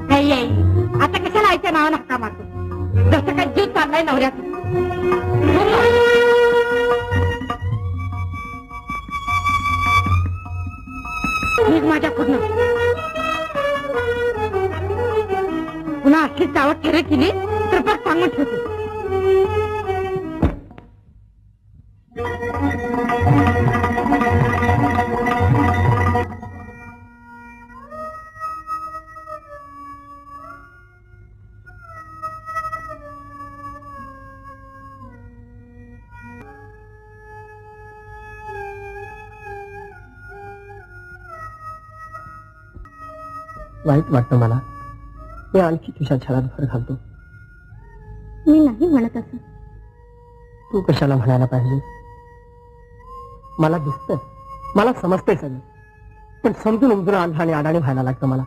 नाही आई, आता कशाला आईच्या नावानं हक्का मारतो? जसं काय जीव चाललाय नवऱ्याचा. निघ माझ्या पूर्ण. पुन्हा असली चावट ठेरे केली तर पण सांगून ठेवते. वाईट वाटतं मला. मी आणखी तुझ्या छळात भर घालतो. मी नाही म्हणत असं. तू कशाला म्हणायला पाहिजे? मला दिसतंय, मला समजतंय सगळं, पण समजून उमजून आंधळा आणि अडाणी व्हायला लागतं मला.